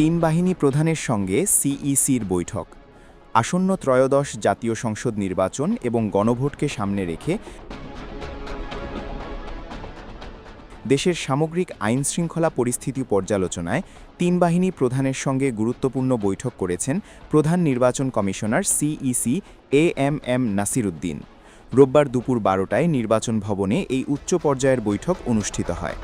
তিন বাহিনী প্রধানের সঙ্গে সিইসির বৈঠক। আসন্ন ত্রয়োদশ জাতীয় সংসদ নির্বাচন এবং গণভোটকে সামনে রেখে দেশের সামগ্রিক আইনশৃঙ্খলা পরিস্থিতি পর্যালোচনায় তিন বাহিনী প্রধানের সঙ্গে গুরুত্বপূর্ণ বৈঠক করেছেন প্রধান নির্বাচন commissioner CEC AMM Nasir Uddin. রোববার দুপুর 12টায় নির্বাচন ভবনে এই উচ্চ পর্যায়ের বৈঠক অনুষ্ঠিত হয়।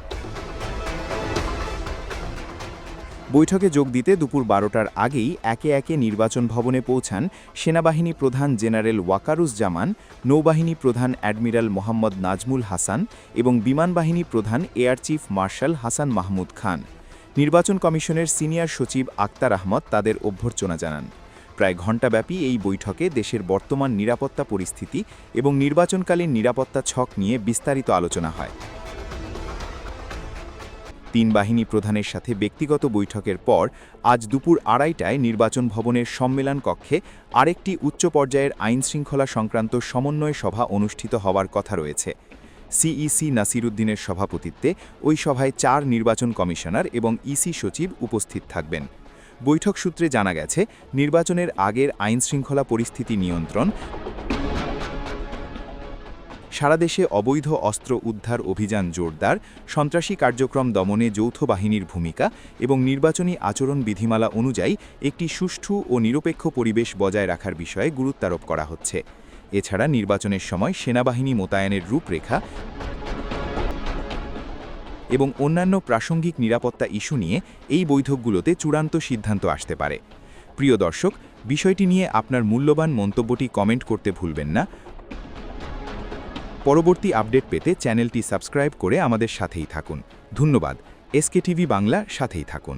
বৈঠকে যোগ দিতে দুপুর 12টার আগেই একে একে নির্বাচন ভবনে পৌঁছান সেনাবাহিনী প্রধান জেনারেল ওয়াকারুজ্জামান, নৌবাহিনী প্রধান অ্যাডমিরাল মোহাম্মদ নাজমুল হাসান এবং বিমান বাহিনী প্রধান air chief marshal Hasan Mahmud Khan. নির্বাচন কমিশনের সিনিয়র সচিব আক্তার আহমদ তাদের অভ্যর্থনা জানান। প্রায় ঘণ্টাব্যাপী এই বৈঠকে দেশের বর্তমান নিরাপত্তা পরিস্থিতি এবং নির্বাচনকালীন নিরাপত্তা ছক নিয়ে বিস্তারিত আলোচনা হয়। তিন বাহিনী প্রধানের সাথে ব্যক্তিগত বৈঠকের পর আজ দুপুর 2:30টায় নির্বাচন ভবনের সম্মেলন কক্ষে আরেকটি উচ্চ পর্যায়ের আইনশৃঙ্খলা সংক্রান্ত সমন্বয় সভা অনুষ্ঠিত হওয়ার কথা রয়েছে। সিইসি নাসির উদ্দিনের সভাপতিত্বে ওই সভায় 4 নির্বাচন কমিশনার এবং ইসি সচিব উপস্থিত থাকবেন। বৈঠক সূত্রে জানা গেছে, নির্বাচনের আগের আইনশৃঙ্খলা পরিস্থিতি নিয়ন্ত্রণ, সারা দেশে অবৈধ অস্ত্র উদ্ধার অভিযান জোরদার, সন্ত্রাসী কার্যক্রম দমনে যৌথ বাহিনীর ভূমিকা এবং নির্বাচনী আচরণ বিধিমালা অনুযায়ী একটি সুষ্ঠু ও নিরপেক্ষ পরিবেশ বজায় রাখার বিষয়ে গুরুত্বারোপ করা হচ্ছে। এছাড়া নির্বাচনের সময় সেনাবাহিনী মোতায়েনের রূপরেখা এবং অন্যান্য প্রাসঙ্গিক নিরাপত্তা ইস্যু নিয়ে এই বৈঠকগুলোতে চূড়ান্ত সিদ্ধান্ত আসতে পারে। প্রিয় দর্শক, বিষয়টি নিয়ে আপনার মূল্যবান মন্তব্যটি কমেন্ট করতে ভুলবেন না। পরবর্তী আপডেট পেতে চ্যানেলটি সাবস্ক্রাইব করে আমাদের সাথেই থাকুন। ধন্যবাদ। এসকে টিভি বাংলা সাথেই থাকুন।